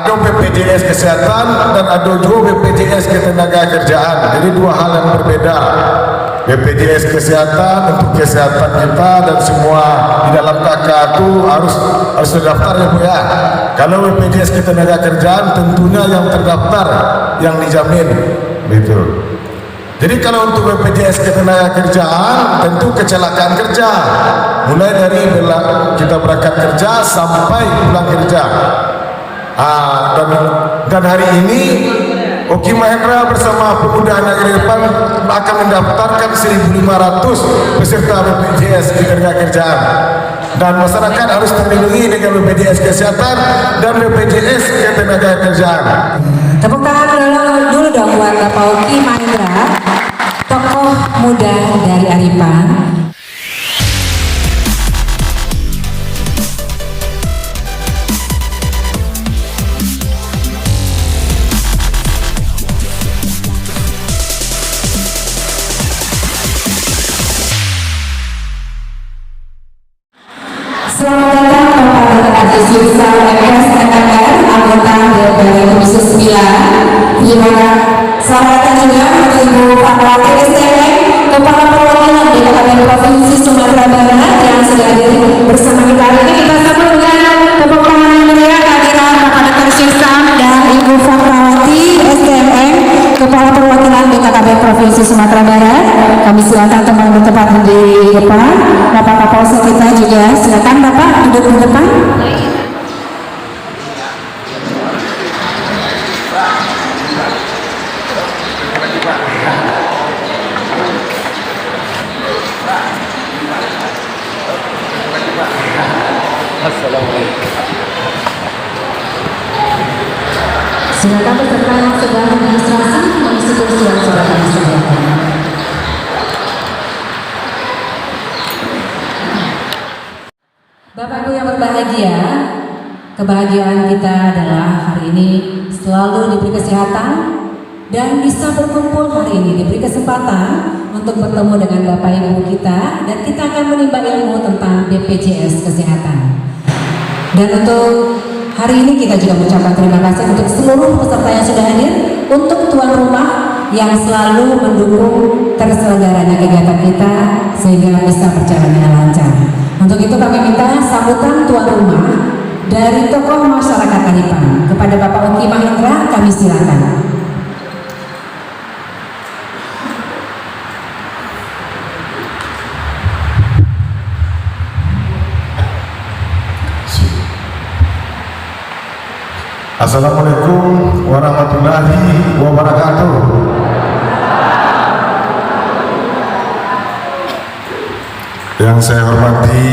ada BPJS Kesehatan dan ada juga BPJS Ketenagakerjaan. Jadi dua hal yang berbeda. BPJS Kesehatan untuk kesehatan kita dan semua di dalam KK itu harus terdaftar ya Bu ya. Kalau BPJS Ketenagakerjaan tentunya yang terdaftar yang dijamin gitu. Jadi kalau untuk BPJS Ketenagakerjaan tentu kecelakaan kerja, mulai dari kita berangkat kerja sampai pulang kerja. Dan hari ini Oki Mahendra bersama Pemuda Anak Harapan akan mendaftarkan 1.500 peserta BPJS Ketenagakerjaan. Dan masyarakat harus terlindungi dengan BPJS Kesehatan dan BPJS Ketenagakerjaan. Tepuk tangan dulu dong buat Bapak Oki Mahendra, tokoh muda dari Harapan. Selamat datang Bapak Haji Sulsam MS MR, anggota dari Komisi 9. Selamat datang juga untuk Ibu Fatmawati STM, Kepala Perwakilan DKPP Provinsi Sumatera Barat yang sudah hadir bersama kita hari ini. Kita sambut dengan tepuk tangan yang meriah kehadiran Bapak Dr. Sulsam dan Ibu Fatmawati STM, Kepala Perwakilan DKPP Provinsi Sumatera Barat. Kami silakan teman bertempat di depan. Bapak Kapolsek kita juga silakan Bapak duduk di depan. Assalamualaikum. Silakan peserta yang sudah registrasi mengisi kursi yang sudah kami sediakan. Bapak Ibu yang berbahagia, kebahagiaan kita adalah hari ini selalu diberi kesehatan dan bisa berkumpul hari ini, diberi kesempatan untuk bertemu dengan Bapak Ibu kita, dan kita akan menimba ilmu tentang BPJS Kesehatan. Dan untuk hari ini kita juga mengucapkan terima kasih untuk seluruh peserta yang sudah hadir, untuk tuan rumah yang selalu mendukung terselenggaranya kegiatan kita sehingga bisa berjalan dengan lancar. Untuk itu kami minta sambutan tuan rumah dari tokoh masyarakat Harapan kepada Bapak Oki Mahendra, kami silakan. Assalamualaikum warahmatullahi wabarakatuh. Yang saya hormati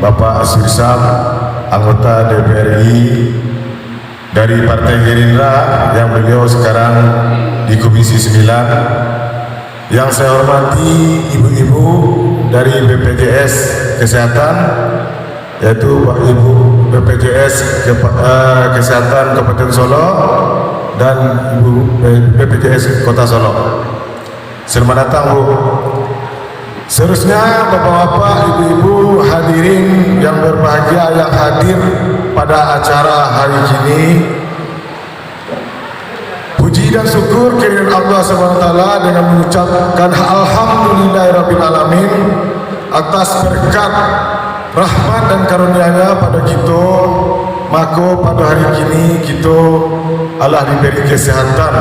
Bapak Sulsam, anggota DPR RI dari Partai Gerindra yang beliau sekarang di Komisi 9. Yang saya hormati ibu-ibu dari BPJS Kesehatan, yaitu Pak Ibu BPJS Kesehatan Kabupaten Solo dan Ibu BPJS Kota Solo. Selamat datang Bu. Seterusnya Bapak-bapak, Ibu-ibu, hadirin yang berbahagia yang hadir pada acara hari ini. Puji dan syukur kehadirat Allah SWT dengan mengucapkan alhamdulillahirrabbilalamin atas berkat rahmat dan karunia-Nya pada kita, maka pada hari ini kita Allah diberi kesehatan,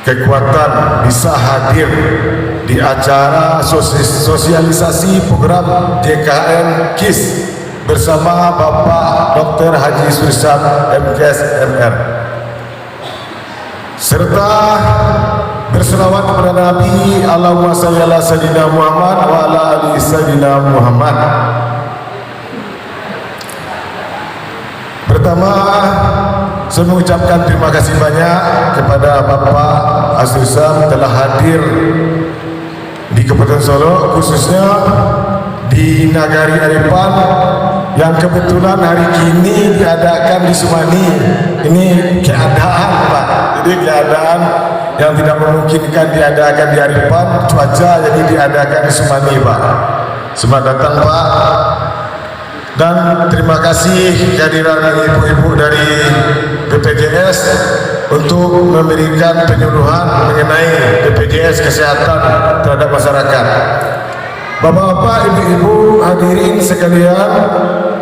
kekuatan bisa hadir di acara sosialisasi program JKN KIS bersama Bapak Dr. Haji Sulsam MKS MR, serta berselawat kepada Nabi Allahumma shalli ala sayyidina Muhammad wa ala ali sayyidina Muhammad. Pertama, saya mengucapkan terima kasih banyak kepada Bapak Sulsam telah hadir di Kabupaten Solo, khususnya di Nagari Harapan yang kebetulan hari ini diadakan di Sumani. Ini keadaan Pak, jadi keadaan yang tidak memungkinkan diadakan di Harapan, cuaca, jadi diadakan di Sumani Pak. Selamat datang Pak. Dan terima kasih kehadiran ibu-ibu dari BPJS untuk memberikan penyuluhan mengenai BPJS kesehatan terhadap masyarakat. Bapak-bapak, ibu-ibu hadirin sekalian,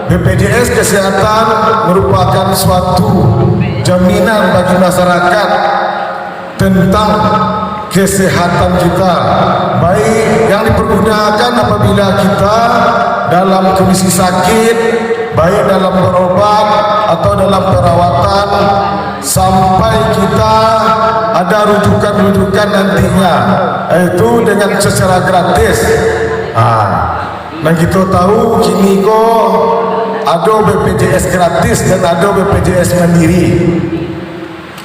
BPJS kesehatan merupakan suatu jaminan bagi masyarakat tentang kesehatan kita, baik yang dipergunakan apabila kita dalam kondisi sakit, baik dalam berobat atau dalam perawatan, sampai kita ada rujukan-rujukan nantinya, yaitu dengan secara gratis. Dan kita tahu kini kok ada BPJS gratis dan ada BPJS mandiri.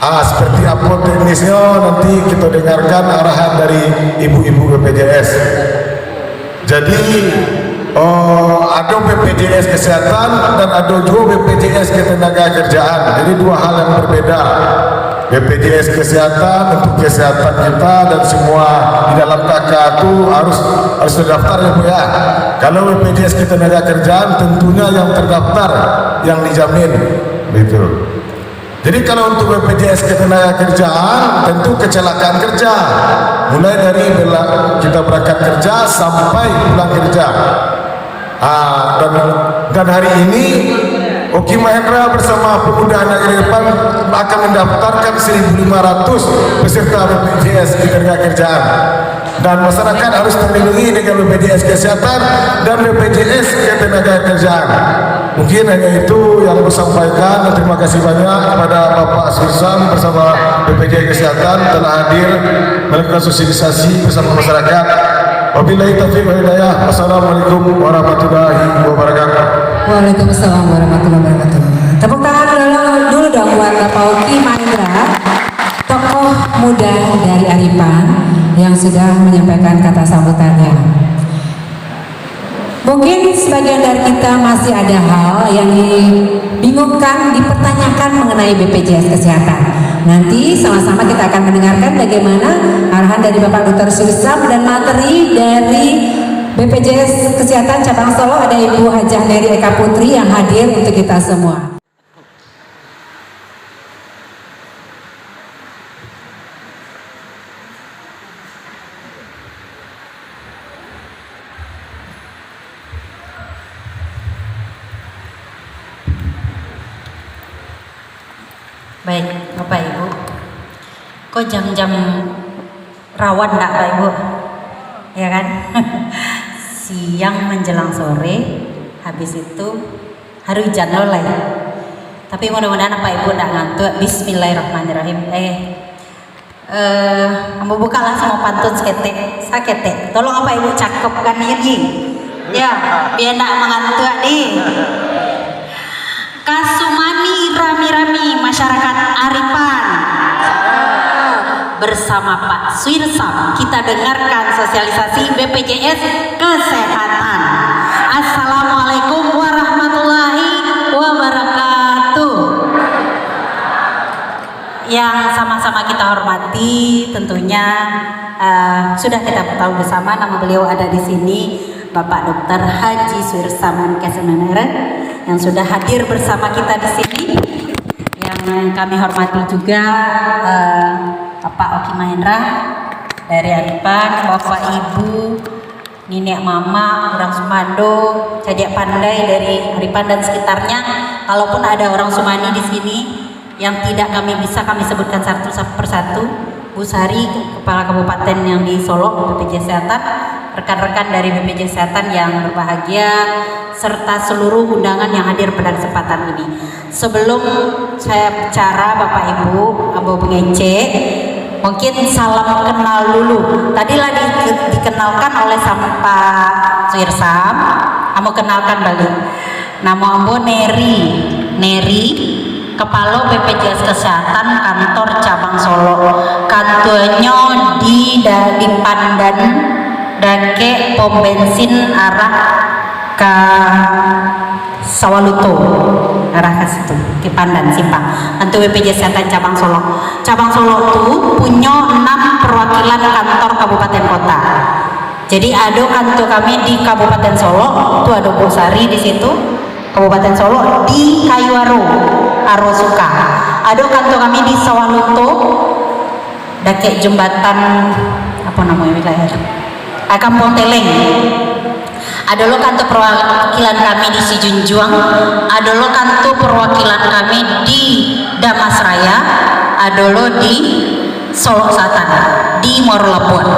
Seperti apa teknisnya nanti kita dengarkan arahan dari ibu-ibu BPJS. Jadi ada BPJS kesehatan dan ada juga BPJS ketenagakerjaan. Jadi dua hal yang berbeda. BPJS kesehatan untuk kesehatan kita dan semua di dalam KK itu harus terdaftar ya Bu ya. Kalau BPJS ketenagakerjaan tentunya yang terdaftar yang dijamin gitu. Jadi kalau untuk BPJS ketenagakerjaan tentu kecelakaan kerja, mulai dari kita berangkat kerja sampai pulang kerja. Dan hari ini Oki Mahendra bersama Pemuda Anak Depan akan mendaftarkan 1.500 peserta BPJS ketenagakerjaan. Dan masyarakat harus terlindungi dengan BPJS kesehatan dan BPJS ketenagakerjaan. Mungkin hanya itu yang saya sampaikan. Terima kasih banyak kepada Bapak Sursam bersama BPJS kesehatan telah hadir melakukan sosialisasi bersama masyarakat. Wabillahi taufiq wal hidayah. Wassalamualaikum warahmatullahi wabarakatuh. Waalaikumsalam warahmatullahi wabarakatuh. Tepuk tangan dulu dong buat Bapak Oki Mahendra, tokoh muda dari Aripan yang sudah menyampaikan kata sambutannya. Mungkin sebagian dari kita masih ada hal yang dibingungkan, dipertanyakan mengenai BPJS Kesehatan. Nanti sama-sama kita akan mendengarkan bagaimana arahan dari Bapak Dr. Sursam dan materi dari BPJS Kesehatan Cabang Solo. Ada Ibu Hajah Neri Eka Putri yang hadir untuk kita semua. Baik, Bapak Ibu, kok jam-jam rawan enggak Pak Ibu? Ya kan? Siang menjelang sore, habis itu hari hujan lolai. Tapi mudah-mudahan Pak Ibu enggak ngantuk. Bismillahirrahmanirrahim. Kamu bukalah semua pantun seketek, saketek. Tolong Bapak Ibu cakepkan ini. Ya, biar enggak mengantuk nih. Kasumani rami-rami masyarakat Aripan bersama Pak Sursam kita dengarkan sosialisasi BPJS Kesehatan. Assalamualaikum warahmatullahi wabarakatuh. Yang sama-sama kita hormati tentunya sudah kita tahu bersama nama beliau ada di sini, Bapak Dr. Haji Sursam Kesemener yang sudah hadir bersama kita di sini. Yang kami hormati juga Bapak Oki Mahendra dari Aripan, Bapak Ibu, Nenek Mama, orang Sumando, Cajak Pandai dari Aripan dan sekitarnya. Kalaupun ada orang Sumani di sini yang tidak bisa kami sebutkan satu persatu, Bu Sari, Kepala Kabupaten yang di Solo, BPJS Kesehatan, rekan-rekan dari BPJS Kesehatan yang berbahagia, serta seluruh undangan yang hadir pada kesempatan ini. Sebelum saya bicara Bapak Ibu, Abu Bengece, mungkin salam kenal dulu. Tadilah dikenalkan oleh Pak Sursam, kamu kenalkan balik. Nama Ambo Neri, Kepala BPJS Kesehatan Kantor Cabang Solo. Kantornya di Pandan, Dake pom bensin arah ke Sawaluto, arah ke situ, ke Pandan Simpang. Untuk BPJS Kesehatan Cabang Solo. Cabang Solo itu punya 6 perwakilan kantor kabupaten kota. Jadi ada kantor kami di Kabupaten Solo, itu ada Bu Sari di situ. Kabupaten Solo di Kayuaro, Arosuka. Ada kantor kami di Sawalunto, dekat jembatan apa namanya wilayah? Kampung Teleng. Ada lo kantor perwakilan kami di Sijunjuang, ada lo kantor perwakilan kami di Damasraya, ada lo di Solo Selatan, di Muaro Labuan.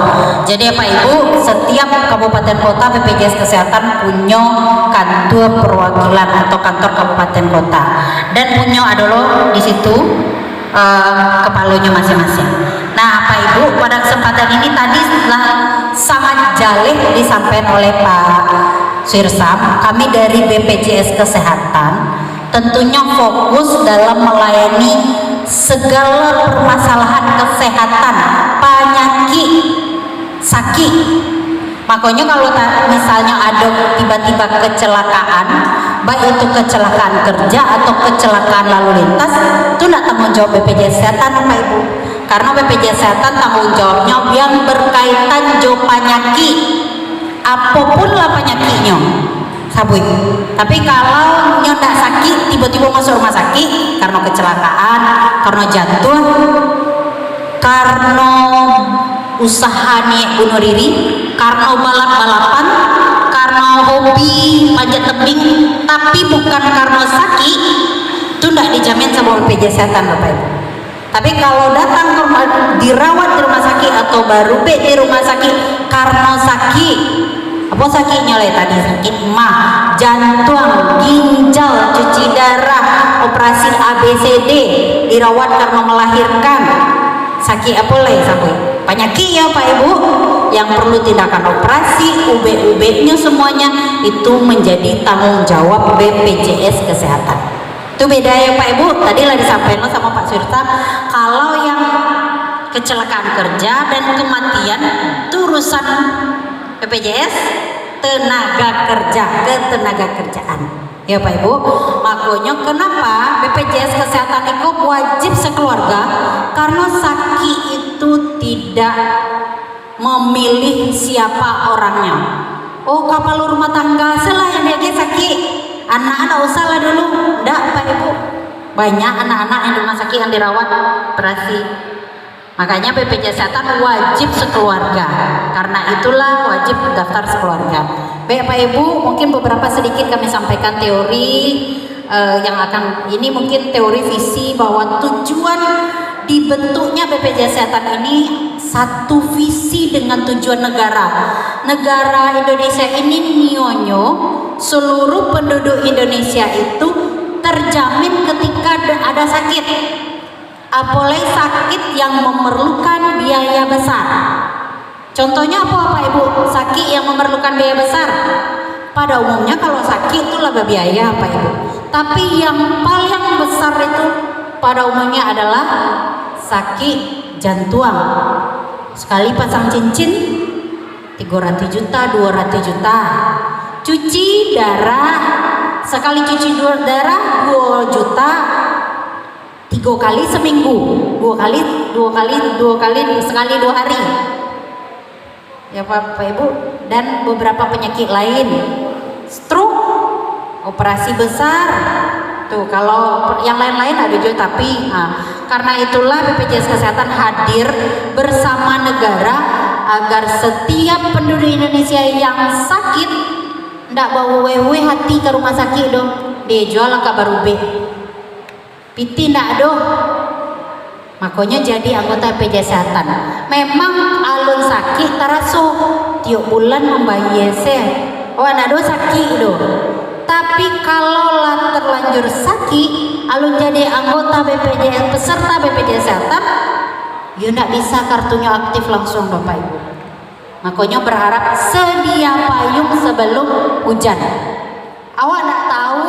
Jadi Pak Ibu, setiap kabupaten kota BPJS Kesehatan punya kantor perwakilan atau kantor kabupaten kota, dan punya ada lo di situ kepalanya masing-masing. Nah Pak Ibu, pada kesempatan ini tadi setelah sangat jaleh disampaikan oleh Pak Sirsam, kami dari BPJS Kesehatan tentunya fokus dalam melayani segala permasalahan kesehatan, penyakit, sakit. Makanya kalau misalnya ada tiba-tiba kecelakaan, baik itu kecelakaan kerja atau kecelakaan lalu lintas, itu tidak tanggung jawab BPJS Kesehatan Pak Ibu. Karena BPJS Kesehatan tanggung jawabnya yang berkaitan jo penyakit, apapun lah penyakitnya, sabui. Tapi kalau nyodak sakit, tiba-tiba masuk rumah sakit karena kecelakaan, karena jatuh, karena usaha nih bunuh diri, karena balap-balapan, karena hobi panjat tebing, tapi bukan karena sakit, itu tidak dijamin sama BPJS Kesehatan Bapak Ibu. Tapi kalau datang ke rumah, dirawat di rumah sakit atau baru di rumah sakit karena sakit, apa sakitnya lah tadi, sakit mah, jantung, ginjal, cuci darah, operasi ABCD, dirawat karena melahirkan, sakit apa lah sampai penyakit ya Pak Ibu yang perlu tindakan operasi, UB-UB-nya semuanya itu menjadi tanggung jawab BPJS Kesehatan. Itu beda ya Pak Ibu, tadi lah disampaikan sama Pak Sirsam, kalau yang kecelakaan kerja dan kematian itu urusan BPJS tenaga kerja, ketenaga kerjaan ya Pak Ibu. Makanya kenapa BPJS Kesehatan itu wajib sekeluarga, karena sakit itu tidak memilih siapa orangnya. Oh kapal rumah tangga salah yang dia sakit, anak-anak usah lah dulu, enggak Pak Ibu, banyak anak-anak yang di rumah sakit yang dirawat operasi. Makanya BPJS Kesehatan wajib sekeluarga, karena itulah wajib daftar sekeluarga. Baik Pak Ibu, mungkin beberapa sedikit kami sampaikan teori yang akan ini, mungkin teori visi bahwa tujuan dibentuknya BPJS Kesehatan ini satu visi dengan tujuan negara. Negara Indonesia ini nionyo seluruh penduduk Indonesia itu terjamin ketika ada sakit, apalagi sakit yang memerlukan biaya besar. Contohnya apa Pak Ibu? Sakit yang memerlukan biaya besar. Pada umumnya kalau sakit itu lebih biaya Pak Ibu. Tapi yang paling besar itu pada umumnya adalah sakit jantung. Sekali pasang cincin 300 juta, 200 juta. Cuci darah, sekali cuci darah 2 juta, 3 kali seminggu, 2 kali, sekali 2 hari ya Pak Ibu. Dan beberapa penyakit lain, stroke, operasi besar tuh, kalau yang lain-lain ada juga. Tapi karena itulah BPJS Kesehatan hadir bersama negara agar setiap penduduk Indonesia yang sakit ndak bawa wewe hati ke rumah sakit dong, dia jual ke baru B piti ndak doh. Makanya jadi anggota BPJS Kesehatan memang alun sakit taraso tiap bulan membayar oh ndak do sakit do. Tapi kalau lah terlanjur sakit, alun jadi anggota BPJS, peserta BPJS Kesehatan, ya ndak bisa kartunya aktif langsung Bapak Ibu. Makanya berharap sedia payung sebelum hujan. Awak ndak tahu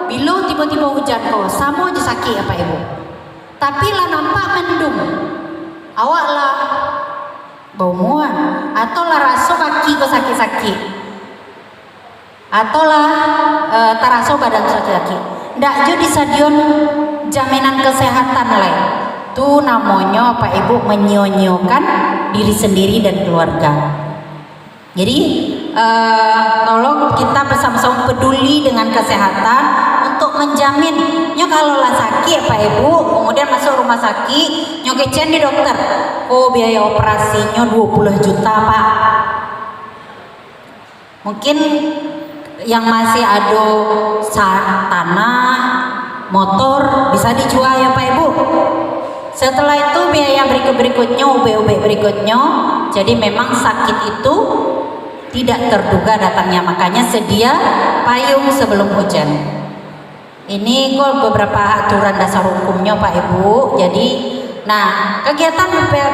bila tiba-tiba hujan kau sama aja sakit ya Pak Ibu. Tapi lah nampak mendung, awak lah bau mual atau lah rasa kaki kau sakit-sakit, atau lah taraso badan sakit-sakit, ndak jadi stadion jaminan kesehatan lain. Itu namanya Pak Ibu menyonyokan diri sendiri dan keluarga. Jadi tolong kita bersama-sama peduli dengan kesehatan untuk menjamin nyo kalau lah sakit Pak Ibu, kemudian masuk rumah sakit, nyo kecen di dokter, oh biaya operasinya 20 juta Pak. Mungkin yang masih ada tanah, motor bisa dijual ya Pak Ibu. Setelah itu biaya berikutnya, UB berikutnya. Jadi memang sakit itu tidak terduga datangnya, makanya sedia payung sebelum hujan. Ini kok beberapa aturan dasar hukumnya Pak Ibu. Jadi, nah kegiatan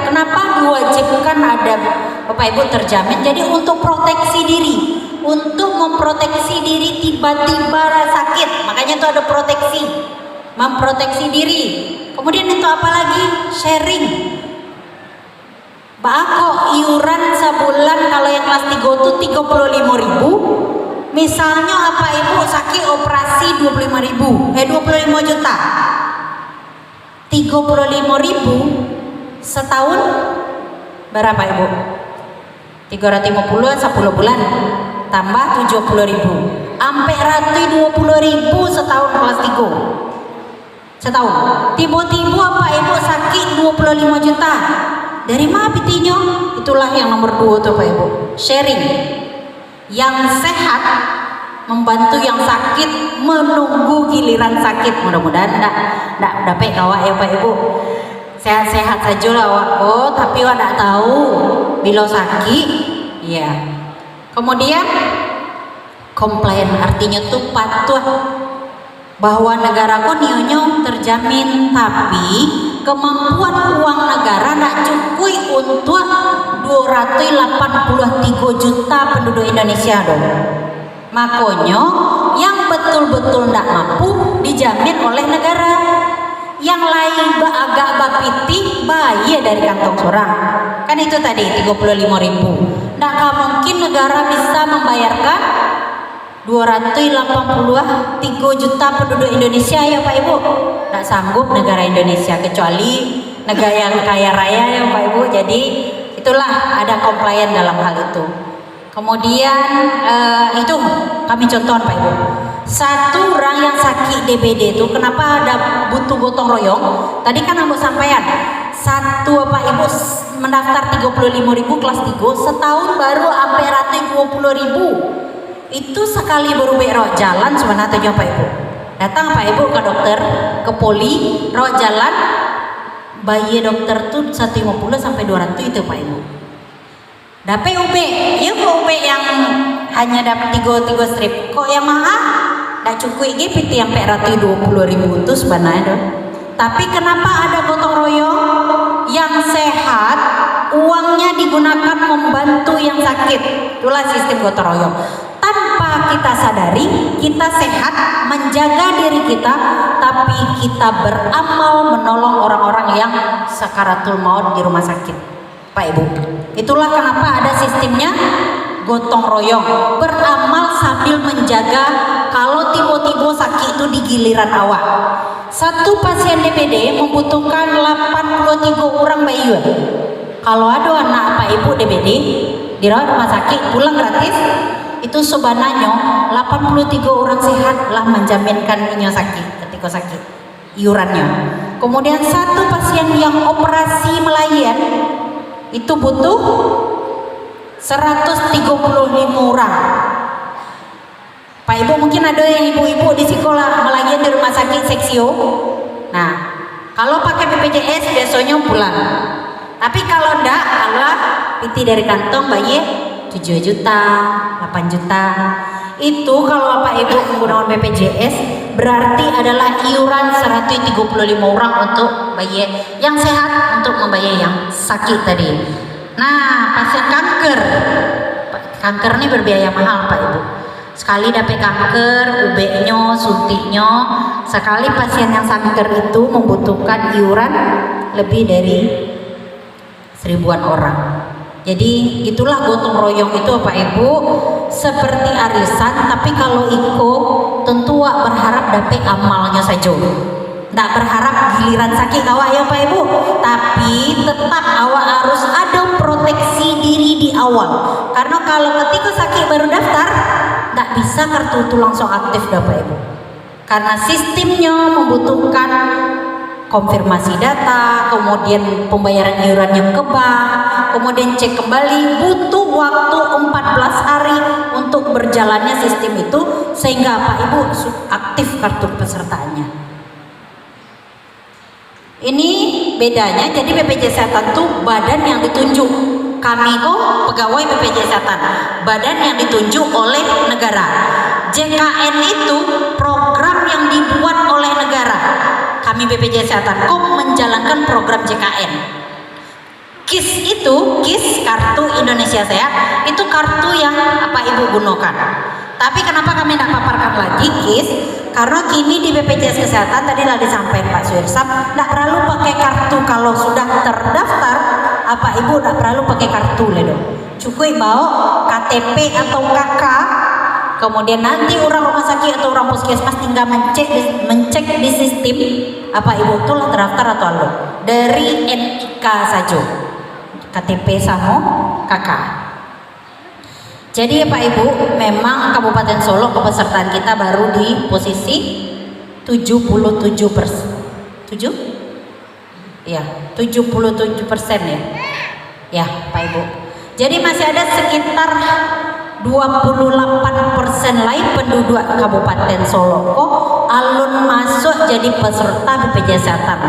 kenapa diwajibkan ada Bapak Ibu terjamin? Jadi untuk proteksi diri, untuk memproteksi diri tiba-tiba sakit, makanya itu ada proteksi, memproteksi diri. Kemudian itu apalagi sharing. Bako iuran sebulan kalau yang kelas 3 itu 35.000. Misalnya apa Ibu sakit operasi 25.000, 25 juta. 35.000 setahun berapa Ibu? 350 10 bulan tambah 70.000. Sampai 120.000 setahun kelas 3. Setahun. Tiba-tiba apa Ibu sakit 25 juta. Dari mana pitinya? Itulah yang nomor 2 tuh Pak Ibu. Sharing. Yang sehat membantu yang sakit menunggu giliran sakit. Mudah-mudahan enggak dapat kawak ya Pak Ibu. Sehat-sehat saja lah awak. Oh, tapi awak enggak tahu bila sakit. Iya. Kemudian komplain artinya tuh patuh bahwa negara ko nionyo terjamin, tapi kemampuan uang negara nak cukup untuk 283 juta penduduk Indonesia dong. Makanya yang betul-betul tidak mampu dijamin oleh negara. Yang lain agak bapiti bayar dari kantong seorang. Kan itu tadi 35.000. Nah, mungkin negara bisa membayarkan 283 juta penduduk Indonesia ya Pak Ibu. Nggak sanggup negara Indonesia, kecuali negara yang kaya raya ya Pak Ibu. Jadi itulah ada komplain dalam hal itu. Kemudian itu kami contoh Pak Ibu. Satu orang yang sakit DBD itu kenapa ada butuh gotong royong? Tadi kan aku sampaikan satu Pak Ibu mendaftar 35.000 kelas 3 setahun baru sampai 120.000. Itu sekali berubah rawat jalan sebenarnya Pak Ibu. Datang Pak Ibu ke dokter, ke poli, rawat jalan, bayar dokter tuh 150 sampai 200 itu Pak Ibu. Dapat UB, ya kok UB yang hanya dapat 3 strip, kok yang mahal? Nggak cukup ini PT sampai 120.000 itu sebenarnya dong. Tapi kenapa ada gotong royong yang sehat, uangnya digunakan membantu yang sakit? Itulah sistem gotong royong. Tanpa kita sadari, kita sehat, menjaga diri kita, tapi kita beramal menolong orang-orang yang sakaratul maut di rumah sakit, Pak Ibu. Itulah kenapa ada sistemnya gotong royong, beramal sambil menjaga kalau tiba-tiba sakit itu di giliran awak. Satu pasien DBD membutuhkan 83 orang bayi. Kalau ada anak Pak Ibu DBD dirawat rumah sakit pulang gratis, itu sebenarnya 83 orang sehat lah menjaminkan inya sakit ketika sakit iurannya. Kemudian satu pasien yang operasi melayan itu butuh 135 orang. Pak Ibu mungkin ada yang ibu-ibu di sekolah melayan di rumah sakit seksio. Nah, kalau pakai BPJS biasanya pulang. Tapi kalau enggak, kalau PT dari kantong bayar 7 juta, 8 juta. Itu kalau Bapak Ibu menggunakan BPJS berarti adalah iuran 135 orang untuk bayar yang sehat, untuk membayar yang sakit tadi. Nah, pasien kanker ini berbiaya mahal Pak Ibu. Sekali dapat kanker, UB-nya, suntiknya, sekali pasien yang kanker itu membutuhkan iuran lebih dari 1000-an orang. Jadi itulah gotong royong itu Pak Ibu, seperti arisan, tapi kalau ikut tentu berharap dapat amalnya saja. Tidak berharap giliran sakit awak ya Pak Ibu, tapi tetap awak harus ada proteksi diri di awal. Karena kalau ketika sakit baru daftar, tidak bisa kartu itu langsung aktif Bapak Ibu. Karena sistemnya membutuhkan konfirmasi data, kemudian pembayaran iurannya ke bank, kemudian cek kembali, butuh waktu 14 hari untuk berjalannya sistem itu, sehingga Pak Ibu aktif kartu pesertaannya. Ini bedanya, jadi BPJS Kesehatan itu badan yang ditunjuk. Kami kok pegawai BPJS Kesehatan, badan yang ditunjuk oleh negara. JKN itu program yang dibuat oleh negara. Kami BPJS Kesehatan kok menjalankan program JKN. KIS itu, KIS Kartu Indonesia Sehat, itu kartu yang apa Ibu gunakan. Tapi kenapa kami tidak paparkan lagi KIS? Karena kini di BPJS Kesehatan tadi lah disampaikan Pak Suirsam, tidak perlu pakai kartu kalau sudah terdaftar. Apa Ibu tidak perlu pakai kartu ledo. Cukup bawa KTP atau KK. Kemudian nanti orang rumah sakit atau orang puskesmas tinggal mencek di sistem apa Ibu itu terdaftar atau belum dari NIK saja, KTP sama KK. Jadi Pak Ibu, memang Kabupaten Solo kepesertaan kita baru di posisi 77%. 7? Ya, 77% ya. Ya, Pak Ibu. Jadi masih ada sekitar 28% lain penduduk Kabupaten Solo kok alun masuk jadi peserta BPJS Kesehatan.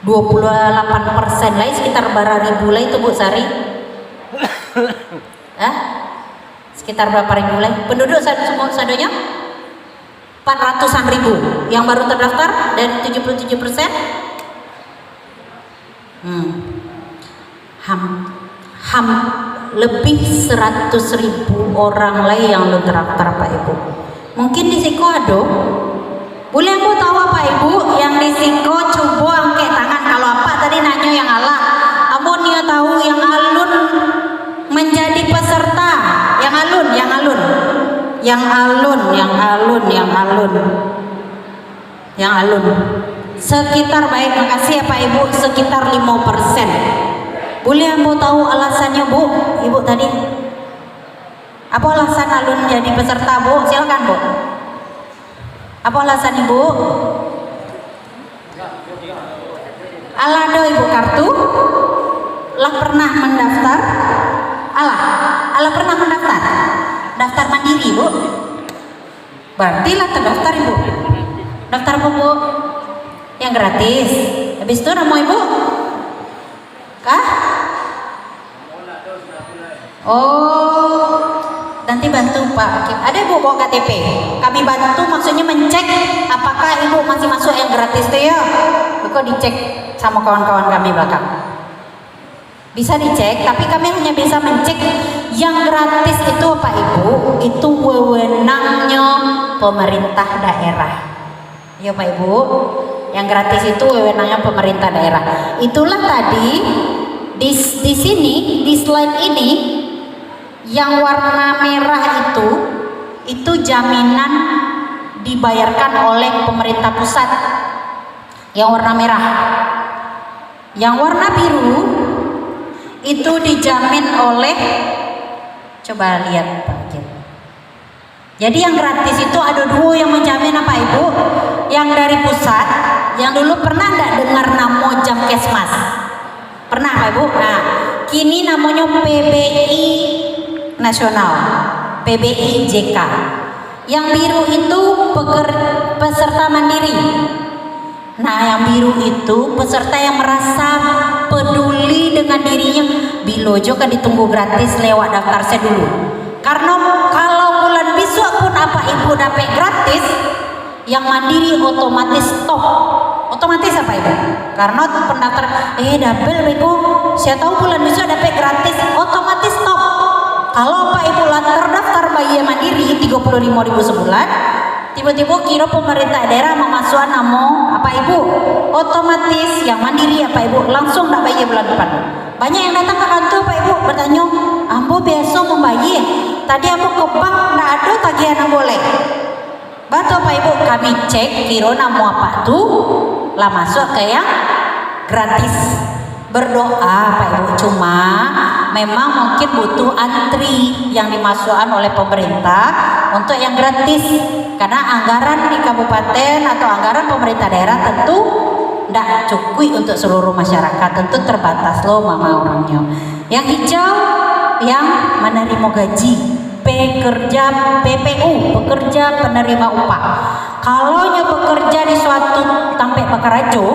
28% lain sekitar berapa ribu lain itu Bu Sari? Sekitar berapa ribu lain? Penduduk semua sadonya 400-an ribu yang baru terdaftar dari 77%. Lebih 100.000 orang lain yang belum terdaftar Pak Ibu. Mungkin di Siko ada. Boleh aku tahu Pak Ibu yang di Siko coba angkat tangan kalau apa tadi nanya yang ala. Ampun dia tahu yang alun menjadi peserta. Yang alun. Sekitar baik, makasih ya Pak Ibu, sekitar 5%. Boleh aku tahu alasannya Bu, Ibu tadi? Apa alasan alun jadi peserta Bu? Silakan Bu. Apa alasan Ibu? Alado Ibu kartu? Lah pernah mendaftar? Alah pernah mendaftar? Daftar mandiri Bu? Berarti lah terdaftar Ibu. Daftar apa Bu? Yang gratis. Habis itu nama Ibu? Kah? Oh, nanti bantu Pak Hakim. Ada Ibu bawa KTP. Kami bantu maksudnya mencek apakah Ibu masih masuk yang gratis tuh ya. Kok dicek sama kawan-kawan kami belakang. Bisa dicek, tapi kami hanya bisa mencek yang gratis itu Pak Ibu, itu wewenangnya pemerintah daerah. Ya Pak Ibu, yang gratis itu wewenangnya pemerintah daerah. Itulah tadi di sini di slide ini yang warna merah itu jaminan dibayarkan oleh pemerintah pusat. Yang warna merah. Yang warna biru itu dijamin oleh, coba lihat Pak Hakim. Jadi yang gratis itu ada dua yang menjamin apa Ibu? Yang dari pusat, yang dulu pernah enggak dengar nama Jamkesmas? Pernah Pak Ibu? Nah, kini namanya PBI Nasional, PBI JK. Yang biru itu peserta mandiri. Nah, yang biru itu peserta yang merasa peduli dengan dirinya, bilojo kan ditunggu gratis lewat daftar saya dulu. Karena kalau bulan besok pun apa Ibu dapat gratis, yang mandiri otomatis stop. Otomatis apa Ibu? Karena pendaftar double Ibu, saya tahu bulan besok dapat gratis, otomatis stop. Kalau Pak Ibu terdaftar bayi mandiri 35.000 sebulan, tiba-tiba kira pemerintah daerah memasukkan nama apa Ibu, otomatis yang mandiri apa Ibu langsung tak bayar bulan depan. Banyak yang datang ke kantor Pak Ibu bertanya, ambo biasa membayar, tadi ambo ke bank tak ada tagihan yang boleh. Betul Pak Ibu, kami cek kira nama apa tuh lah masuk ke yang gratis. berdoa Pak Ibu, cuma memang mungkin butuh antri yang dimasukkan oleh pemerintah untuk yang gratis, karena anggaran di kabupaten atau anggaran pemerintah daerah tentu tidak cukup untuk seluruh masyarakat, tentu terbatas loh mama orangnya. Yang hijau yang menerima gaji, pekerja PPU, pekerja penerima upah. Kalau nya bekerja di suatu tempat Bakarajo,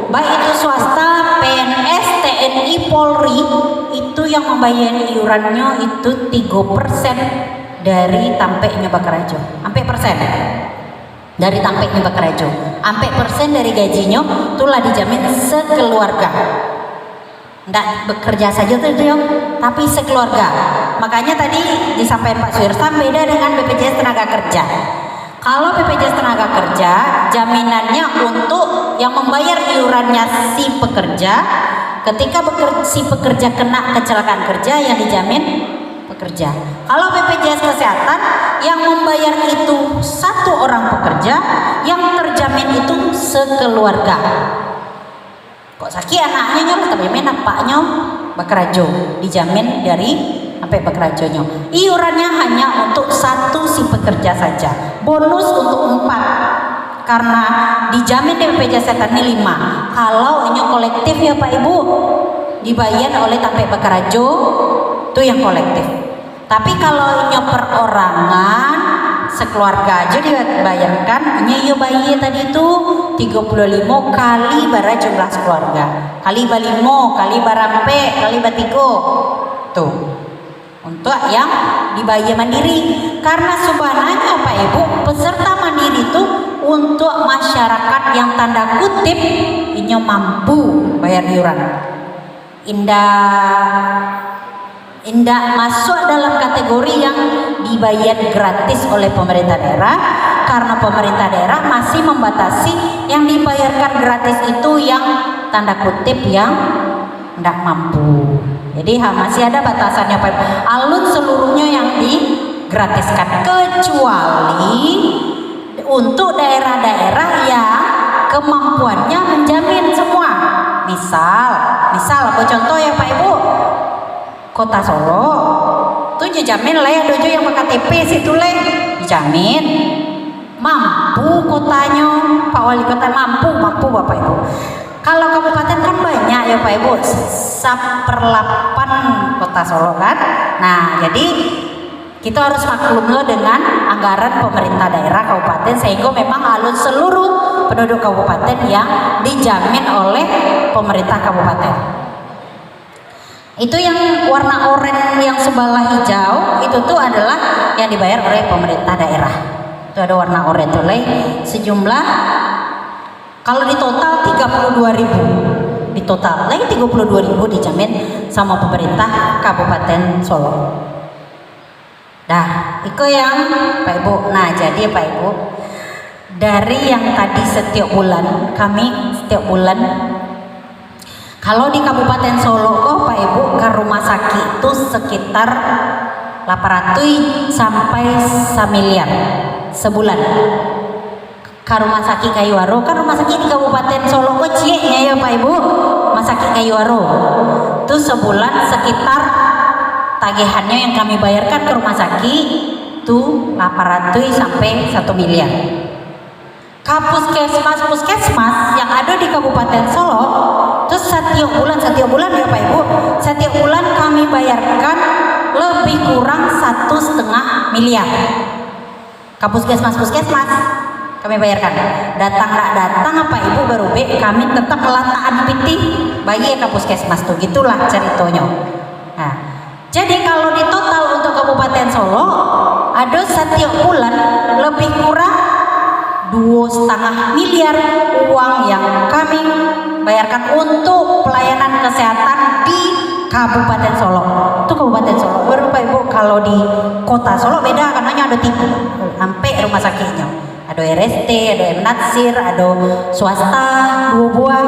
baik itu swasta, PNS, TNI, Polri, itu yang membayar iurannya itu 3% dari tampeknya Bakarajo. Sampai persen dari tampeknya Bakarajo. Sampai persen dari gajinya itulah dijamin sekeluarga. Nggak bekerja saja tuh dia, tapi sekeluarga. Makanya tadi disampaikan Pak Suirsam beda dengan BPJS Tenaga Kerja. Kalau BPJS Tenaga Kerja, jaminannya untuk yang membayar iurannya si pekerja. Ketika si pekerja kena kecelakaan kerja, yang dijamin pekerja. Kalau BPJS Kesehatan, yang membayar itu satu orang pekerja, yang terjamin itu sekeluarga. Kok sakit anaknya nyol, tapi napaknya Bakarajo, dijamin dari sampai Bakarajonya. Iurannya hanya untuk satu si pekerja saja, bonus untuk 4, karena dijamin di BPJS Kesehatan ini 5. Kalau ini kolektif ya Pak Ibu, dibayar oleh sampai Bakarajo itu yang kolektif. Tapi kalau ini perorangan, sekeluarga aja dibayarkan, ini bayi tadi itu 35 kali bara jumlah sekeluarga, kali 5 kali barampe kali 3 tuh untuk yang dibayar mandiri. Karena sebenarnya Pak Ibu, peserta mandiri itu untuk masyarakat yang tanda kutip ini mampu bayar iuran, indah masuk dalam kategori yang dibayar gratis oleh pemerintah daerah, karena pemerintah daerah masih membatasi yang dibayarkan gratis itu yang tanda kutip yang tidak mampu. Jadi masih ada batasannya Pak. Alun seluruhnya yang digratiskan, kecuali untuk daerah-daerah yang kemampuannya menjamin semua. Misal apa contoh ya Pak Ibu, Kota Solo tuh dijamin lah dojo yang KTP situ lah dijamin mampu kotanya, Pak Wali Kota mampu Bapak Ibu. Kalau kabupaten kan banyak ya Pak Ibu, 1/8 Kota Solo kan. Nah jadi kita harus maklum loh dengan anggaran pemerintah daerah kabupaten, sehingga memang alun seluruh penduduk kabupaten yang dijamin oleh pemerintah kabupaten. Itu yang warna oranye yang sebelah hijau itu tuh adalah yang dibayar oleh pemerintah daerah. Itu ada warna oranye tuh sejumlah, kalau di total 32.000, di total lagi 32.000 dijamin sama pemerintah Kabupaten Solo. Nah, itu yang Pak Ibu. Nah, jadi Pak Ibu, dari yang tadi setiap bulan kalau di Kabupaten Solo kok Pak Ibu ke rumah sakit itu sekitar 800 sampai 1 miliar sebulan. Ke rumah sakit Kayuaro, kan rumah sakit di Kabupaten Solo kok cieknya ya Pak Ibu, rumah sakit Kayuaro itu sebulan sekitar tagihannya yang kami bayarkan ke rumah sakit itu 800 sampai 1 miliar. Puskesmas yang ada di Kabupaten Solo terus setiap bulan ya Pak Ibu, setiap bulan kami bayarkan lebih kurang 1,5 miliar. Puskesmas kami bayarkan, datang Pak Ibu baru kami tetap melataan pitih bayi ke puskesmas tuh, gitulah ceritanya. Nah, jadi kalau di total untuk Kabupaten Solo ada setiap bulan lebih kurang 2,5 miliar uang yang kami bayarkan untuk pelayanan kesehatan di Kabupaten Solo. Itu Kabupaten Solo. Baru Pak Ibu, kalau di Kota Solo beda karena ada 3 sampai rumah sakitnya. Ada RST, ada Natsir, ada swasta 2 buah.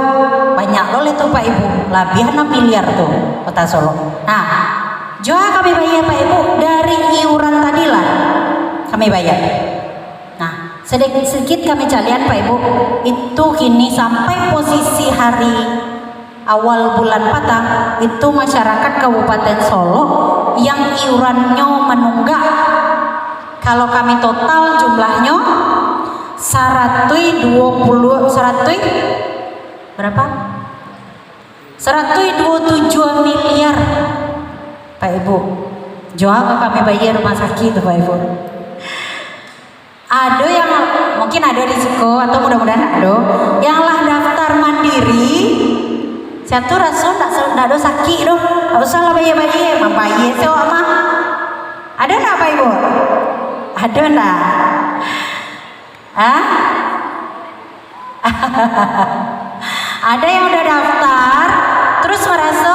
Banyak loh itu Pak Ibu. Lebih 6 miliar tuh Kota Solo. Nah, juga kami bayar Pak Ibu dari iuran tadilah kami bayar. Nah, sedikit kami calian Pak Ibu, itu kini sampai posisi hari awal bulan Patang itu masyarakat Kabupaten Solo yang iurannya menunggak. Kalau kami total jumlahnya 127 miliar Pak Ibu. Jual kami bayar rumah sakit Pak Ibu. Ada yang mungkin ada risiko atau mudah-mudahan ada yang lah daftar mandiri. Satu rasa tak ada sakit doh. Tak usah lah bayar-bayar, membayar sewa mah. Ada tak Pak Ibu? Ada tak? Hah? Ada yang udah daftar terus merasa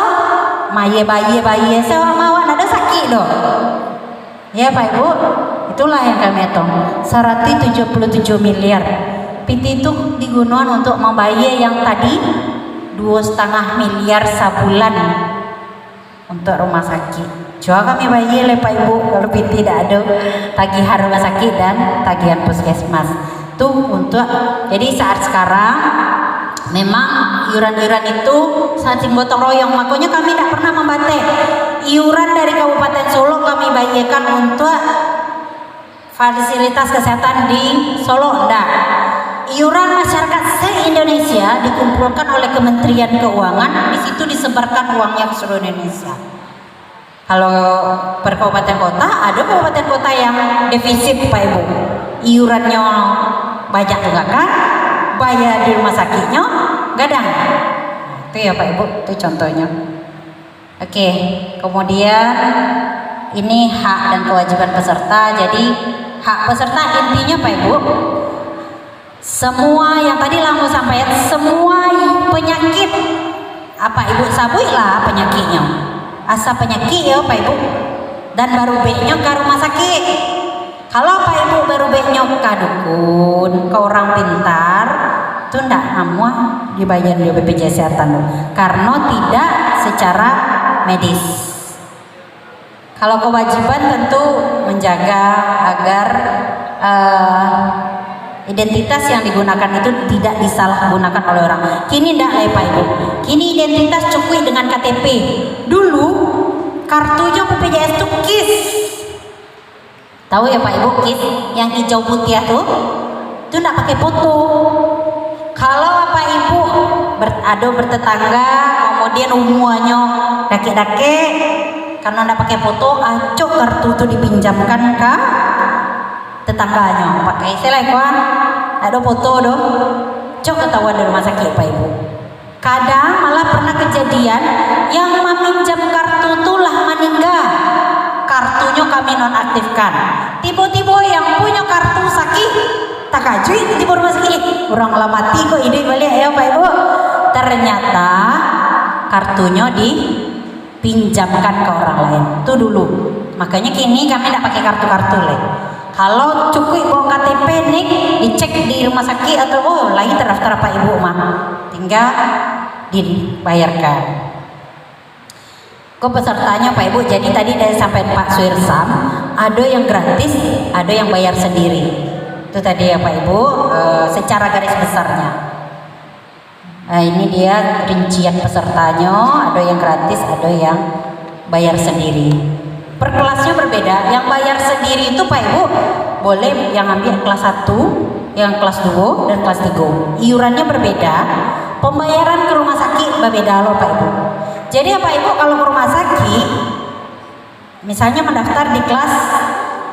bayar sewa mawar ada sakit doh. Ya Pak Ibu, itulah yang kami hitung 177 miliar. PT itu digunakan untuk membayar yang tadi 2,5 miliar sebulan untuk rumah sakit. Coba kami bayar Pak Ibu kalau PT tidak ada tagihan rumah sakit dan tagihan puskesmas. Itu untuk jadi saat sekarang memang iuran-iuran itu saling gotong royong, makanya kami tidak pernah membatik. Iuran dari Kabupaten Solo kami bayarkan untuk fasilitas kesehatan di Solo, enggak. Iuran masyarakat se-Indonesia dikumpulkan oleh Kementerian Keuangan, di situ disebarkan uangnya ke seluruh Indonesia. Kalau per kabupaten kota, ada kabupaten kota yang defisit Pak Ibu. Iurannya banyak juga kan, bayar di rumah sakitnya gadang. Itu ya Pak Ibu, itu contohnya. Oke, kemudian ini hak dan kewajiban peserta. Jadi hak peserta intinya Pak Ibu, semua yang tadi Lampu sampaikan, semua penyakit apa Ibu sabui lah penyakitnya, asa penyakit ya Pak Ibu, dan baru B-nya ke rumah sakit. Kalau Pak Ibu baru B-nya ke dukun, ke orang pintar, itu ndak semua dibayar di BPJS Kesehatan karena tidak secara medis. Kalau kewajiban tentu menjaga agar identitas yang digunakan itu tidak disalahgunakan oleh orang. Kini ndak Pak Ibu. Kini identitas cukup dengan KTP. Dulu kartunya BPJS itu KIS. Tahu ya Pak Ibu KIS yang hijau putih itu ndak pakai foto. Kalau Pak Ibu bertetangga, kemudian umuannya dake-dake, karena ndak pakai foto, acok kartu itu dipinjamkan ke tetangganya. Pakai istilah kan, ada foto doh, cok ketahuan di rumah sakit Pak Ibu. Kadang malah pernah kejadian yang meminjam kartu tulah meninggal, kartunya kami nonaktifkan. Tiba-tiba yang punya kartu sakit tak kajui di rumah sakit, orang lah mati kok ide balik ya Pak Ibu. Ternyata kartunya dipinjamkan ke orang lain. Itu dulu. Makanya kini kami tidak pakai kartu-kartu lain. Kalau cukup bawa KTP nih dicek di rumah sakit atau lagi terdaftar Pak Ibu mah, tinggal dibayarkan. Kok pesertanya Pak Ibu? Jadi tadi dari sampai Pak Suirsam, ada yang gratis, ada yang bayar sendiri. Itu tadi ya Pak Ibu, secara garis besarnya. Nah, ini dia rincian pesertanya, ada yang gratis, ada yang bayar sendiri. Per kelasnya berbeda. Yang bayar sendiri itu Pak Ibu boleh yang ambil kelas 1, yang kelas 2 dan kelas 3. Iurannya berbeda. Pembayaran ke rumah sakit berbeda loh Pak Ibu. Jadi Pak Ibu kalau ke rumah sakit misalnya mendaftar di kelas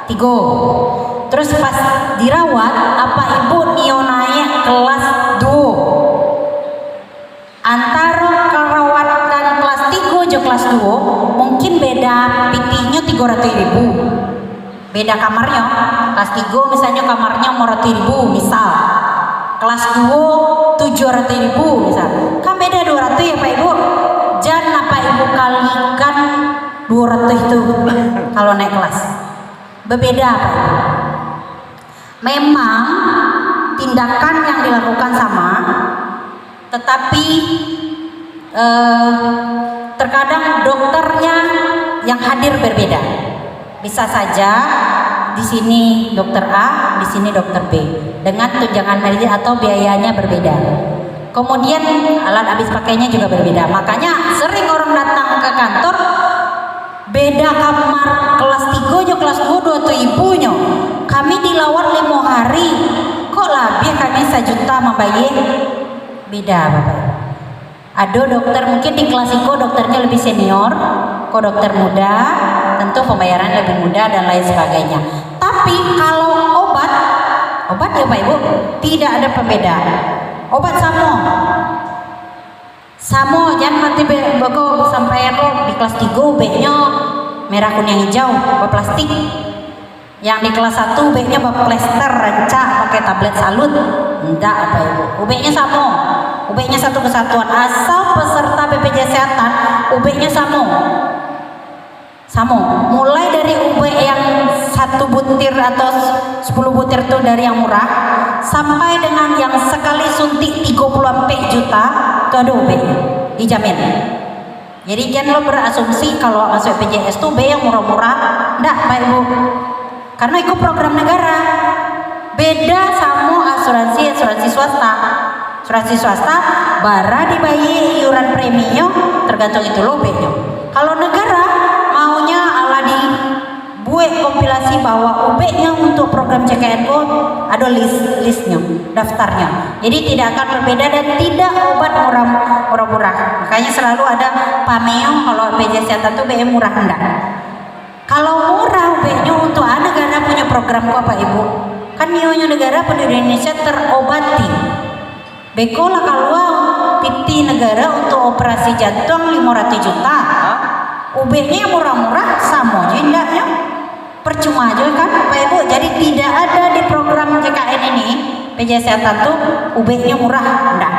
3, terus pas dirawat apa Ibu nio naik kelas 2. Antara kerawatan kelas 3 ke kelas 2 mungkin beda PT-nya 300.000. Beda kamarnya. Kelas 3 misalnya kamarnya 500.000 misal. Kelas 2 700.000 misal. Kan beda 200 ya Pak Ibu. Jangan Pak Ibu kalikan 200 itu kalau naik kelas. Berbeda Pak Ibu. Memang tindakan yang dilakukan sama, tetapi terkadang dokternya yang hadir berbeda. Bisa saja di sini dokter A, di sini dokter B dengan tunjangan medis atau biayanya berbeda. Kemudian alat habis pakainya juga berbeda. Makanya sering orang datang ke kantor beda kamar kelas 3 aja kelas 2 tuh ibunya. Kami dilawat 5 hari. Kok lebih kami 1 juta membayar? Beda Bapak. Ada dokter mungkin di kelas IKO dokternya lebih senior, kok dokter muda, tentu pembayaran lebih mudah dan lain sebagainya. Tapi kalau obat ya Pak Ibu tidak ada pembeda. Obat samo jangan mati bego sampai di kelas 3 B-nya merah kuning hijau plastik. Yang di kelas 1 B-nya plester rancak pakai tablet salut. Enggak Pak Ibu. UB-nya sama. UB-nya satu kesatuan asal peserta BPJS Kesehatan UB-nya sama. Mulai dari UB yang 1 butir atau 10 butir itu dari yang murah sampai dengan yang sekali suntik 30 juta itu ada UB dijamin. Jadi jangan lo berasumsi kalau masuk BPJS itu B yang murah-murah. Enggak Pak Ibu, karena itu program negara. Beda sama asuransi swasta. Asuransi swasta bara dibayar iuran preminya tergantung itu lo B-nya. Kalau negara maunya ala dibuat kompilasi bahwa UB-nya untuk program CKN ada listnya, daftarnya. Jadi tidak akan berbeda dan tidak obat murah-murah. Makanya selalu ada pameong kalau BPJS Kesehatan itu BM murah enggak. Kalau murah UB-nya untuk negara punya program kok Pak Ibu. Kan nionya negara penduduk Indonesia terobati. Beko lah kalau PT negara untuk operasi jantung 500 juta. UB-nya murah-murah sama aja enggaknya. Percuma aja kan Pak Ibu. Jadi tidak ada di program JKN ini BPJS Kesehatan tuh UB-nya murah enggak.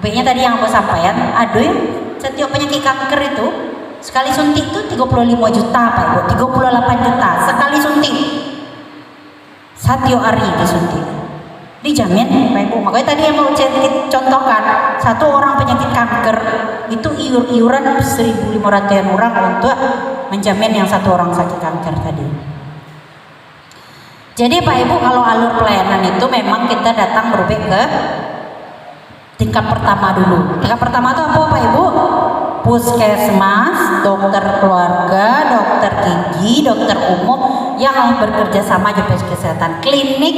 UB-nya tadi yang aku sampaikan, aduh setiap penyakit kanker itu sekali suntik itu 35 juta Pak Ibu, 38 juta sekali suntik. 1 hari disuntik. Dijamin Pak Ibu. Makanya tadi yang mau contohkan, 1 orang penyakit kanker itu iuran 1.500 orang untuk menjamin yang 1 orang sakit kanker tadi. Jadi Pak Ibu kalau alur pelayanan itu memang kita datang berubah ke tingkat pertama dulu. Tingkat pertama itu apa Pak Ibu? Puskesmas, dokter keluarga, dokter gigi, dokter umum yang bekerja sama BPJS Kesehatan, klinik,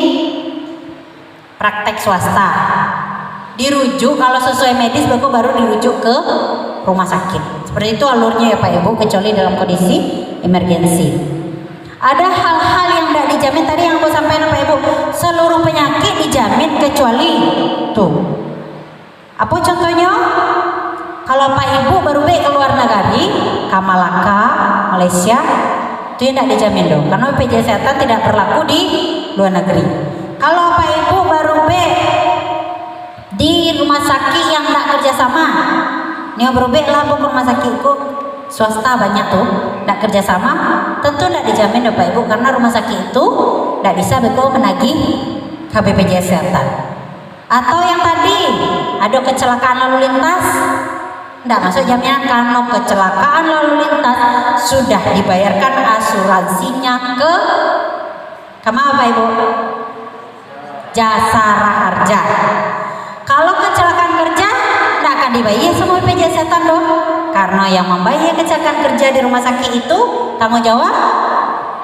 praktek swasta. Dirujuk kalau sesuai medis baru dirujuk ke rumah sakit. Seperti itu alurnya ya Pak Ibu, kecuali dalam kondisi emergensi. Ada hal-hal yang tidak dijamin tadi yang aku sampaikan Pak Ibu. Seluruh penyakit dijamin kecuali tuh. Apa contohnya? Kalau Pak Ibu baru ke luar negeri, ke Malaka, Malaysia, itu yang tidak dijamin dong, karena BPJS Kesehatan tidak berlaku di luar negeri. Kalau Pak Ibu baru di rumah sakit yang tidak kerjasama, ini baru lah bu rumah sakitku swasta banyak tuh, tidak kerjasama, tentu tidak dijamin dong Pak Ibu, karena rumah sakit itu tidak bisa menagih ke BPJS Kesehatan. Atau yang tadi ada kecelakaan lalu lintas, tidak masuk jaminan karena kecelakaan lalu lintas sudah dibayarkan asuransinya ke kemana Pak Ibu? Jasara Harja. Kalau kecelakaan kerja tidak akan dibayar semua BPJS Kesehatan dong, karena yang membayar kecelakaan kerja di rumah sakit itu tanggung jawab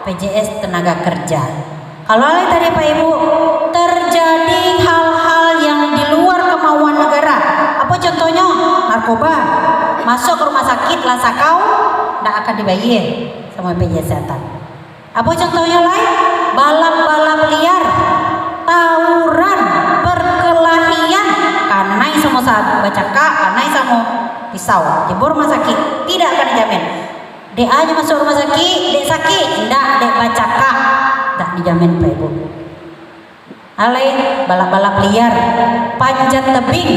BPJS Tenaga Kerja. Kalau tadi Pak Ibu terjadi hal-hal yang di luar kemauan negara, apa contohnya? Narkoba masuk ke rumah sakit lasakau tidak akan dibayar sama BPJS Kesehatan. Apa contohnya lain? Balap-balap liar, tawuran, perkelahian, karena semua saat baca kak, karena semua pisau di rumah sakit tidak akan dijamin. DA nya masuk rumah sakit, dek sakit, tidak, dek baca kak, tidak dijamin Pak Ibu. Alai balap-balap liar, panjat tebing,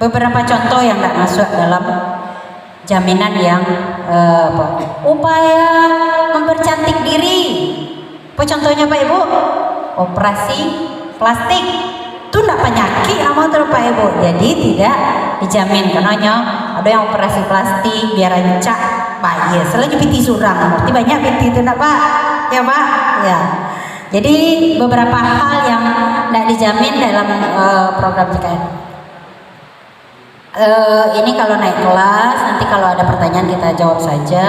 beberapa contoh yang tidak masuk dalam jaminan yang upaya mempercantik diri. Apa contohnya Pak Ibu? Operasi plastik itu tidak penyakit amal terus Pak Ibu, jadi tidak dijamin. Karena ada yang operasi plastik biar rancak bayar, selalu piti surang, berarti banyak piti itu tidak Pak? Ya Pak? Ya. Jadi beberapa hal yang tidak dijamin dalam program JKN. Ini kalau naik kelas, nanti kalau ada pertanyaan kita jawab saja.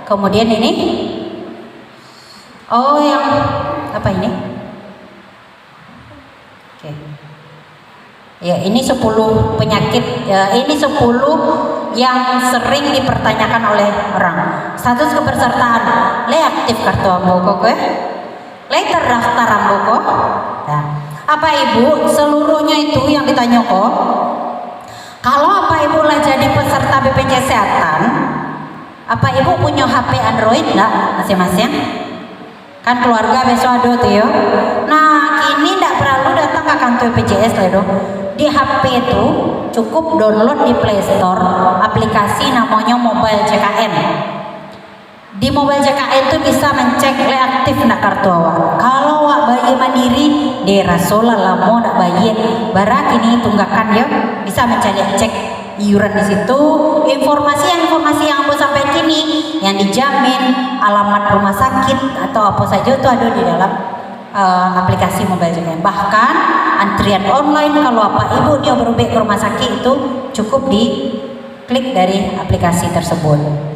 Kemudian ini, oh yang apa ini? Oke. Ya, ini 10 penyakit, ya, ini 10 yang sering dipertanyakan oleh orang. Status kepesertaan, le aktif kartu amboko ke? Le terdaftar amboko? Nah, apa ibu? Seluruhnya itu yang ditanya kok. Kalau apa ibu lah jadi peserta BPJS Kesehatan, apa ibu punya HP Android enggak masing-masing? Kan keluarga besok ada tuh ya. Nah, kini enggak perlu datang ke kantor BPJS lah dong. Di HP itu cukup download di Play Store aplikasi namanya Mobile JKN. Di Mobile JKN itu bisa mencek le aktif nak kartu awak. Kalau awak bayi mandiri, di rasola lamo nak bayi, barak ini tunggakan ya, bisa mencari cek iuran di situ. Informasi yang aku sampaikan kini yang dijamin, alamat rumah sakit atau apa saja itu ada di dalam aplikasi Mobile JKN. Bahkan antrian online kalau apa ibu dia berobat ke rumah sakit itu cukup di klik dari aplikasi tersebut.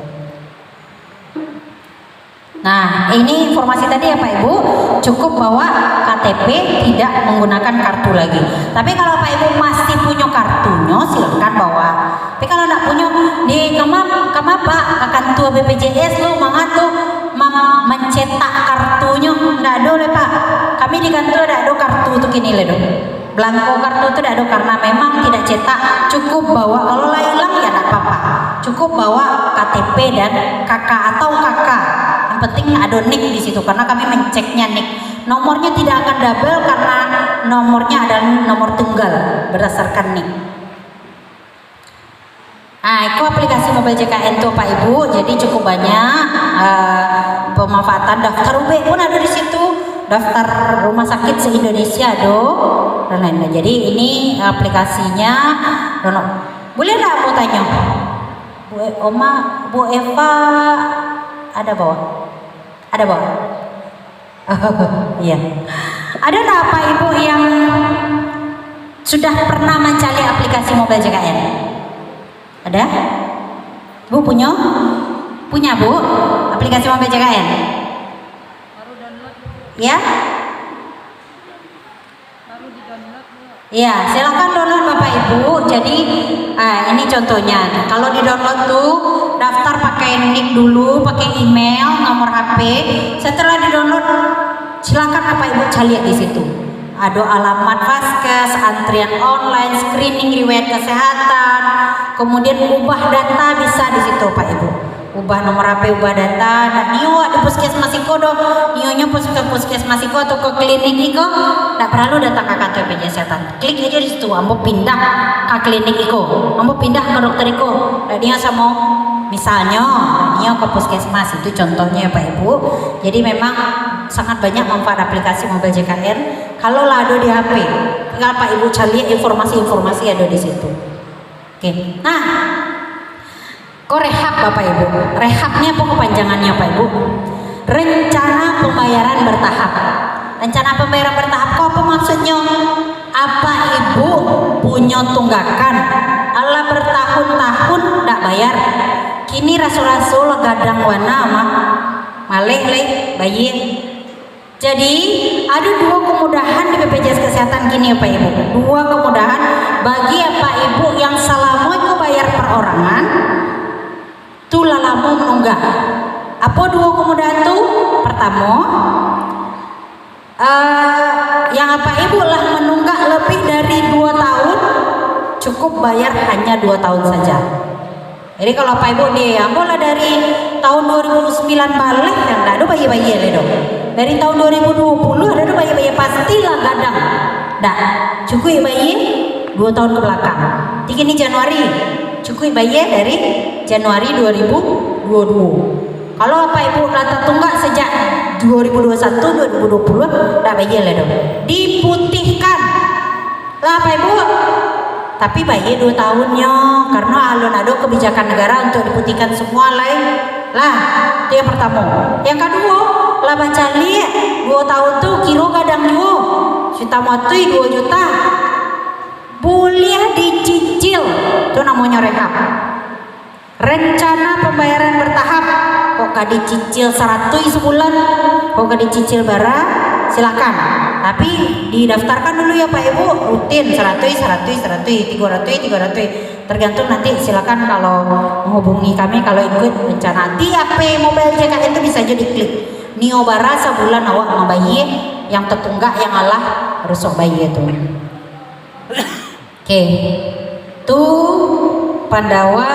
Nah, ini informasi tadi ya Pak Ibu, cukup bawa KTP, tidak menggunakan kartu lagi. Tapi kalau Pak Ibu masih punya kartunya, silakan bawa. Tapi kalau tidak punya, di kama Pak, akan tua BPJS lu tuh mencetak kartunya, tidak ada le Pak. Kami di kantor tidak ada kartu tuh kini le dong. Blanko kartu itu tidak ada karena memang tidak cetak. Cukup bawa, kalau hilang ya tidak apa-apa. Cukup bawa KTP dan kakak atau kakak. Penting ada NIK di situ karena kami menceknya NIK. Nomornya tidak akan double karena nomornya adalah nomor tunggal berdasarkan NIK. Nah, itu aplikasi Mobile JKN tuh Pak Ibu. Jadi cukup banyak pemanfaatan. Daftar UB pun ada di situ. Daftar rumah sakit se-Indonesia ada dan lain-lain. Jadi ini aplikasinya. Boleh nggak mau tanya? Bu Eva ada bawa? Ada bawa? Iya. Ada nggak Pak Ibu yang sudah pernah mencari aplikasi Mobile JKN? Ada? Bu punya? Punya Bu? Aplikasi Mobile JKN? Baru download. Ya? Baru di download. Ya, silakan download Bapak Ibu. Jadi ini contohnya. Kalau di download tuh daftar pakai NIK dulu, pakai email, nomor HP. Setelah di download, silakan Bapak Ibu cari di situ. Ada alamat vaskes, antrian online, screening riwayat kesehatan, kemudian ubah data bisa di situ Pak Ibu. Ubah nomor HP, ubah data. Nah, nio ada puskesmas iko do, nionya puskesmas iko atau ke klinik iko, tidak perlu datang ke kantor BPJS Kesehatan. Klik aja di situ, ambo pindah ke klinik iko, ambo pindah ke dokter iko. Dan dia sama misalnya, nio ke puskesmas itu contohnya ya Pak Ibu. Jadi memang sangat banyak manfaat aplikasi Mobile JKN. Kalau lah ada di HP, tinggal Pak Ibu cari informasi-informasi ada di situ. Oke, nah. Kok rehab Bapak Ibu? Rehabnya apa kepanjangannya Pak Ibu? Rencana pembayaran bertahap. Rencana pembayaran bertahap kok apa maksudnya? Apa Ibu punya tunggakan Allah bertahun-tahun tidak bayar? Kini rasul-rasul gadang wana mah maleh bayar. Jadi ada dua kemudahan di BPJS Kesehatan kini ya Pak Ibu. Dua kemudahan bagi Pak Ibu yang selama itu bayar perorangan tu lalamu menunggak. Apa dua kemudahan tu? Pertama, yang apa Ibu lah menunggak lebih dari 2 tahun, cukup bayar hanya 2 tahun saja. Jadi kalau Pak Ibu nih, ambolah dari tahun 2009 balik yang ada bayi-bayi le dong. Dari tahun 2020 ada bayi-bayi pastilah gadang. Dah, cukup bayi 2 tahun ke belakang. Ini Januari, cukup bayi dari Januari 2022. Kalau apa Ibu rata tunggak sejak 2021 2020 dah bayar lah dong. Diputihkan lah Pak Ibu. Tapi bayar 2 tahunnya karena alun ada kebijakan negara untuk diputihkan semua lain. Lah, itu yang pertama. Yang kedua, lah baca lihat 2 tahun tuh kira kadang juga. Juta matui 2 juta. Boleh dicicil WA. Rencana pembayaran bertahap. Kok gak dicicil 100 sebulan, kok gak dicicil bara, silakan. Tapi didaftarkan dulu ya Pak Ibu, rutin 100, 300, tergantung nanti. Silakan kalau menghubungi kami kalau ikut rencana. Di HP mobile JKN itu bisa jadi klik Nio bara sebulan awak membayi yang tertunggak yang Allah harus sok bayi itu. Oke. Tuh Pandawa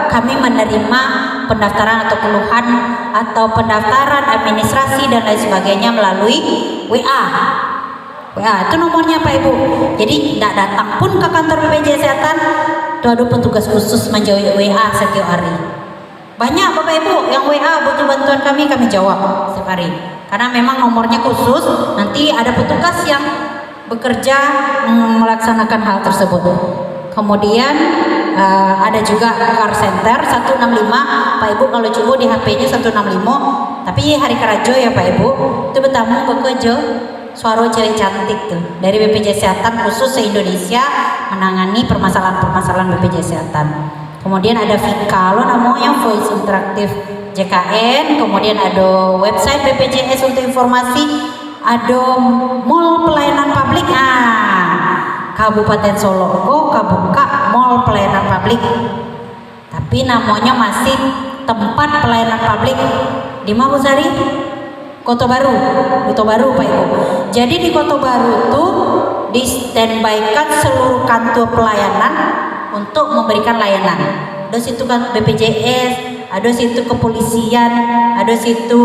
kami menerima pendaftaran atau keluhan atau pendaftaran administrasi dan lain sebagainya melalui WA. WA itu nomornya Pak Ibu. Jadi tidak datang pun ke kantor BPJS Kesehatan, itu ada petugas khusus menjawab WA setiap hari. Banyak Bapak Ibu yang WA butuh bantuan kami jawab setiap hari. Karena memang nomornya khusus, nanti ada petugas yang bekerja melaksanakan hal tersebut. Kemudian ada juga call center 165 Pak Ibu, kalau coba di HP-nya 165, tapi hari kerajo ya Pak Ibu, itu bertamu bekerja suara cewek cantik tuh dari BPJS Kesehatan khusus se-Indonesia menangani permasalahan-permasalahan BPJS Kesehatan. Kemudian ada Vika, lo namanya Voice Interaktif JKN, kemudian ada website BPJS untuk informasi, ada mall pelayanan publik. Kabupaten Solo kok kebuka mall pelayanan publik, tapi namanya masih tempat pelayanan publik di mana Bu Sari? Kota Baru Pak Ibu. Jadi di Kota Baru itu di standby-kan seluruh kantor pelayanan untuk memberikan layanan. Ada situ kan BPJS, ada situ kepolisian, ada situ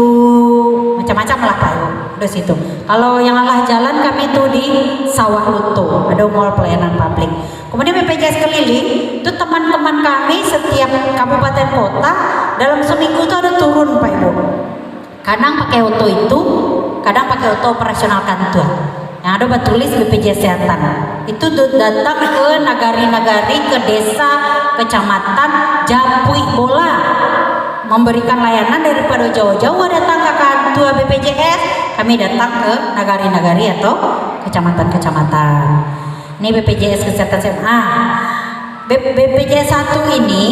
macam-macam lah Pak Ibu. Ada situ. Kalau yang Allah jalan kami tuh di Sawah Lunto, ada mall pelayanan publik. Kemudian BPJS keliling itu teman-teman kami setiap kabupaten kota dalam seminggu itu ada turun Pak Ibu. Kadang pakai auto itu, kadang pakai auto operasional kantor. Yang ada bertulis BPJS Kesehatan. Itu datang ke nagari-nagari, ke desa, kecamatan, Japui bola, memberikan layanan daripada jauh-jauh datang ke kantor BPJS. Kami datang ke nagari-nagari atau kecamatan-kecamatan. Ini BPJS Kesehatan SMA. BPJS 1 ini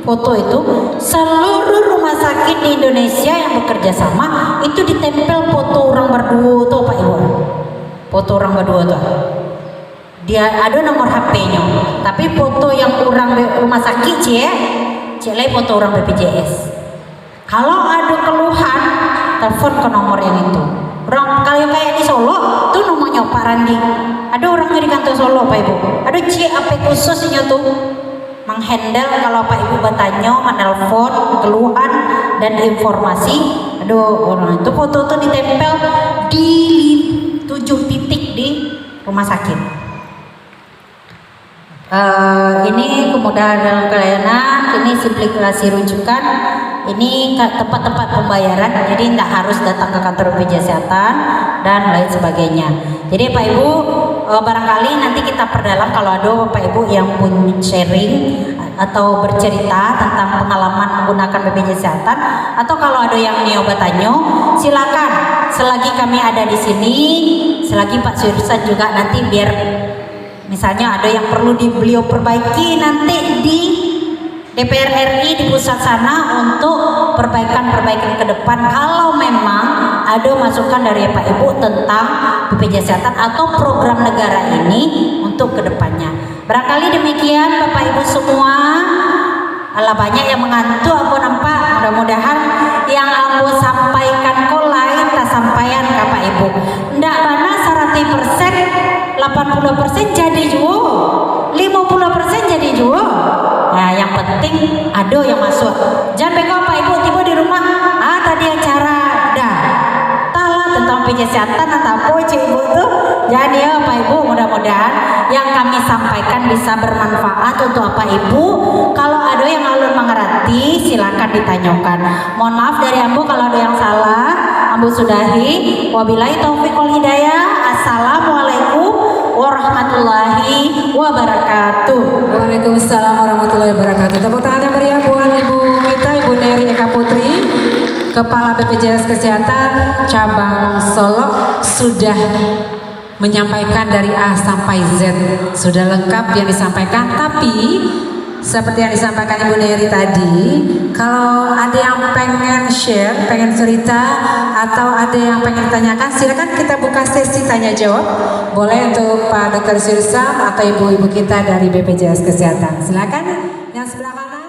foto itu seluruh rumah sakit di Indonesia yang bekerja sama itu ditempel foto orang berdua tuh Pak Ibu. Foto orang berdua tuh. Dia ada nomor HP-nya, tapi foto yang orang rumah sakit cek foto orang BPJS. Kalau ada keluhan, telepon ke nomor yang itu. Orang kalau kayak di Solo tuh nomornya Pak Randi. Ada orangnya di kantor Solo Pak Ibu. Ada CAP khususnya tuh menghandle kalau Pak Ibu bertanya, menelpon keluhan dan informasi. Aduh, orang itu foto tuh ditempel di 7 titik di rumah sakit. Ini kemudahan dalam pelayanan, ini simplifikasi rujukan, ini tempat-tempat pembayaran, jadi tidak harus datang ke kantor BPJS Kesehatan dan lain sebagainya. Jadi Pak Ibu, barangkali nanti kita perdalam kalau ada Pak Ibu yang punya sharing atau bercerita tentang pengalaman menggunakan BPJS Kesehatan, atau kalau ada yang bertanya, silakan. Selagi kami ada di sini, selagi Pak Sursan juga nanti biar misalnya ada yang perlu beliau perbaiki nanti di DPR RI di pusat sana untuk perbaikan-perbaikan ke depan kalau memang ada masukan dari Pak Ibu tentang BPJS Kesehatan atau program negara ini untuk kedepannya. Barangkali demikian Bapak Ibu semua. Allah banyak yang mengantuk aku nampak. Mudah-mudahan yang aku sampaikan kok lain tak sampaikan ke Pak Ibu. Ndak bana 100% 80% jadi juga, 50% jadi juga. Nah, yang penting ada yang masuk. Jangan bego Pak Ibu tiba di rumah, tadi acara dah. Talah tentang BPJS Kesehatan atau apa Cik Ibu tuh. Jadi ya Pak Ibu, mudah-mudahan yang kami sampaikan bisa bermanfaat untuk Pak Ibu. Kalau ada yang alun mengerti, silakan ditanyakan. Mohon maaf dari Ambu kalau ada yang salah. Ambu sudahi. Wabillahi taufiq wal hidayah. Assalamualaikum warahmatullahi wabarakatuh. Waalaikumsalam warahmatullahi wabarakatuh. Tepuk tangan yang meriah buat Ibu kita, Ibu Neri Eka Putri, Kepala BPJS Kesehatan Cabang Solo, sudah menyampaikan dari A sampai Z. Sudah lengkap yang disampaikan, tapi seperti yang disampaikan Ibu Neri tadi, kalau ada yang pengen share, pengen cerita, atau ada yang pengen tanyakan, silakan kita buka sesi tanya jawab. Boleh untuk Pak Dr. Sirsam atau ibu-ibu kita dari BPJS Kesehatan. Silakan yang sebelah kanan.